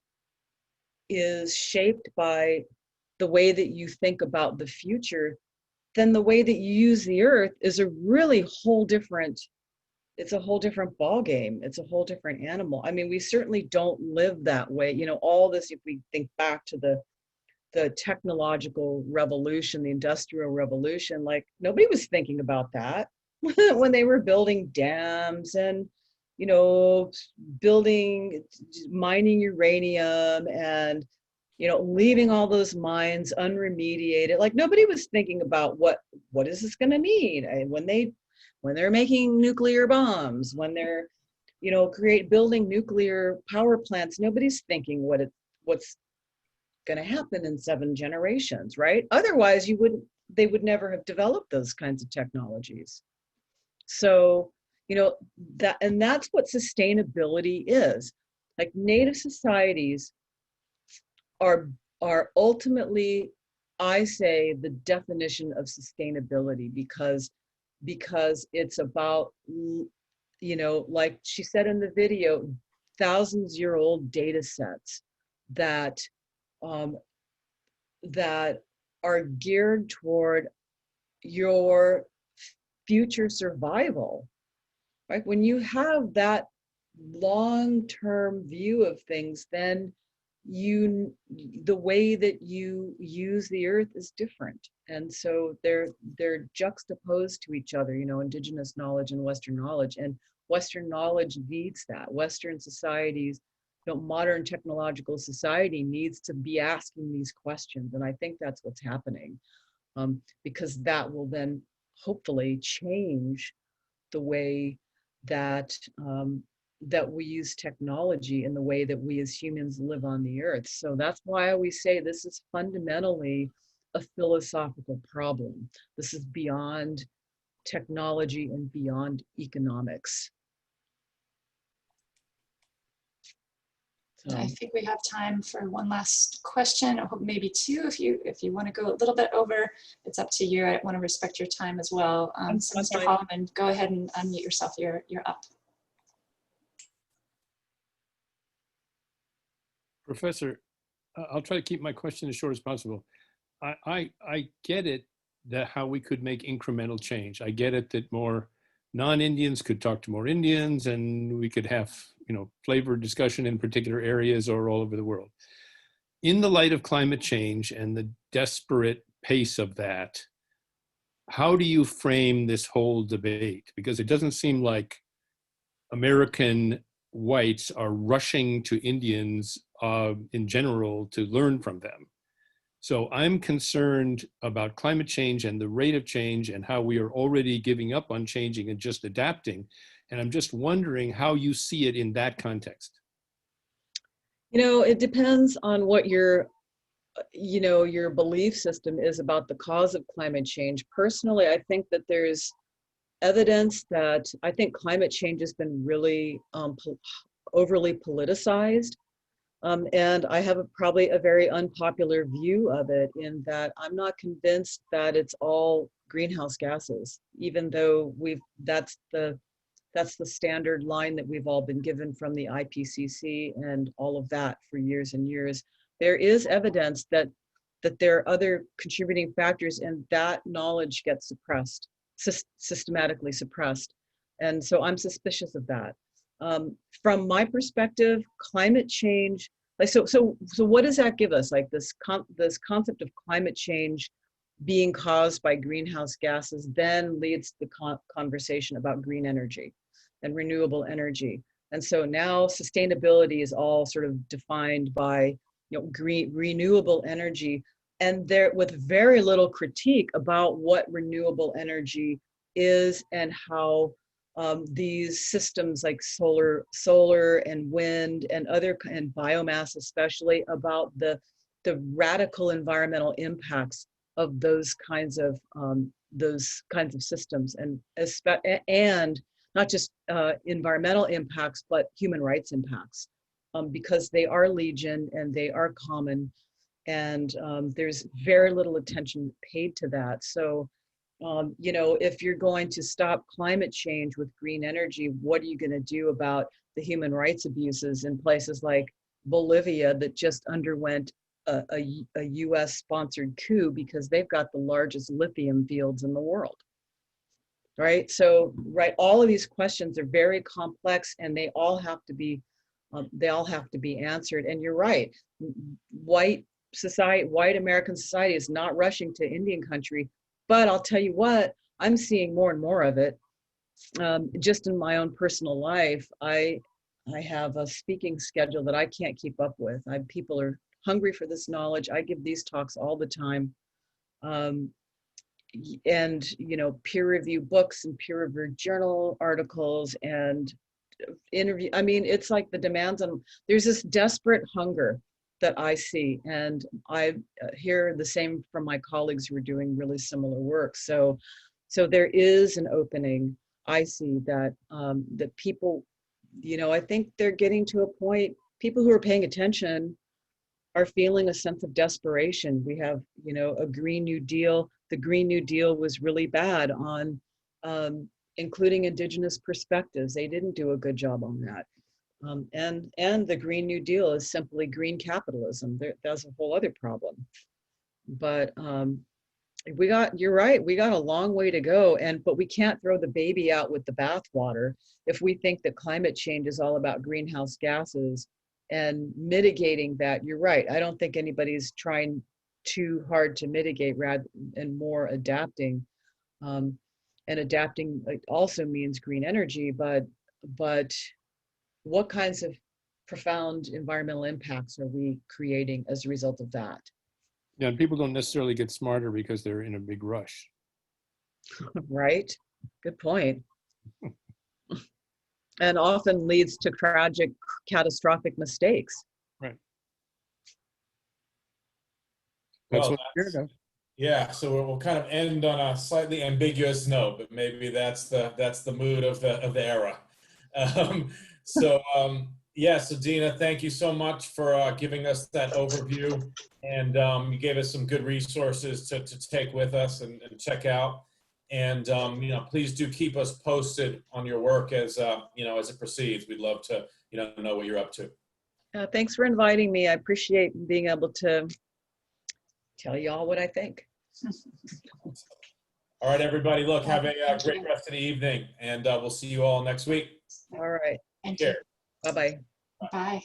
shaped by the way that you think about the future, then the way that you use the earth is a really whole different ball game. It's a whole different animal. I mean, we certainly don't live that way. All this, if we think back to the technological revolution, the industrial revolution, like, nobody was thinking about that when they were building dams and, mining uranium and, leaving all those mines unremediated. Like, nobody was thinking about what is this going to mean? And when they're making nuclear bombs, when they're, building nuclear power plants, nobody's thinking what's going to happen in 7 generations, right? Otherwise, they would never have developed those kinds of technologies. So, that's what sustainability is. Like, Native societies are ultimately, I say, the definition of sustainability, because it's about, like she said in the video, thousands-year-old data sets that are geared toward your future survival, right? When you have that long-term view of things, then the way that you use the earth is different. And so they're juxtaposed to each other, Indigenous knowledge and Western knowledge. And Western knowledge needs that. Western societies, modern technological society needs to be asking these questions. And I think that's what's happening, because that will then hopefully change the way that that we use technology and the way that we as humans live on the earth. So that's why we say this is fundamentally a philosophical problem. This is beyond technology and beyond economics. So I think we have time for one last question, or maybe 2 if you want to go a little bit over. It's up to you. I want to respect your time as well. So Mr. Holloman, go ahead and unmute yourself. You're up. Professor, I'll try to keep my question as short as possible. I get it, that how we could make incremental change. I get it that more non-Indians could talk to more Indians, and we could have, flavored discussion in particular areas or all over the world. In the light of climate change and the desperate pace of that, how do you frame this whole debate? Because it doesn't seem like American whites are rushing to Indians in general to learn from them. So I'm concerned about climate change and the rate of change and how we are already giving up on changing and just adapting. And I'm just wondering how you see it in that context. It depends on what your belief system is about the cause of climate change. Personally, I think that there's evidence that I think climate change has been really overly politicized. And I have probably a very unpopular view of it, in that I'm not convinced that it's all greenhouse gases, even though that's the standard line that we've all been given from the IPCC and all of that for years and years. There is evidence that there are other contributing factors, and that knowledge gets suppressed, systematically suppressed. And so I'm suspicious of that. From my perspective, climate change, so what does that give us? Like, this concept of climate change being caused by greenhouse gases then leads to the conversation about green energy and renewable energy. And so now sustainability is all sort of defined by, green renewable energy. and there with very little critique about what renewable energy is and how these systems like solar and wind and and biomass especially, about the radical environmental impacts of those kinds of systems, and not just environmental impacts, but human rights impacts, because they are legion and they are common, and there's very little attention paid to that. So, you know, if you're going to stop climate change with green energy, what are you going to do about the human rights abuses in places like Bolivia that just underwent a US sponsored coup because they've got the largest lithium fields in the world? Right. So, right. All of these questions are very complex, and they all have to be answered. And you're right. White American society is not rushing to Indian country, but I'll tell you what, I'm seeing more and more of it. Just in my own personal life, I have a speaking schedule that I can't keep up with. People are hungry for this knowledge. I give these talks all the time. And, you know, peer review books and peer reviewed journal articles and interview. I mean, it's like the demands on, there's this desperate hunger that I see, and I hear the same from my colleagues who are doing really similar work. So there is an opening. I see that that people, you know, I think they're getting to a point, people who are paying attention are feeling a sense of desperation. We have, you know, a Green New Deal. The Green New Deal was really bad on including Indigenous perspectives. They didn't do a good job on that. And the Green New Deal is simply green capitalism. That's a whole other problem. But you're right, we got a long way to go, but we can't throw the baby out with the bathwater. If we think that climate change is all about greenhouse gases and mitigating that, you're right. I don't think anybody's trying too hard to mitigate, rather and more adapting. And adapting also means green energy, but what kinds of profound environmental impacts are we creating as a result of that? Yeah, and people don't necessarily get smarter because they're in a big rush. Right? Good point. And often leads to tragic, catastrophic mistakes. Right. Well, yeah, so we'll kind of end on a slightly ambiguous note, but maybe that's the mood of the era. Yeah, so Dina, thank you so much for giving us that overview, and you gave us some good resources to take with us and check out. And you know, please do keep us posted on your work as you know, as it proceeds. We'd love to know what you're up to. Thanks for inviting me. I appreciate being able to tell you all what I think. All right, everybody. Look, have a great rest of the evening, and we'll see you all next week. All right. Thank you. Bye-bye. Bye.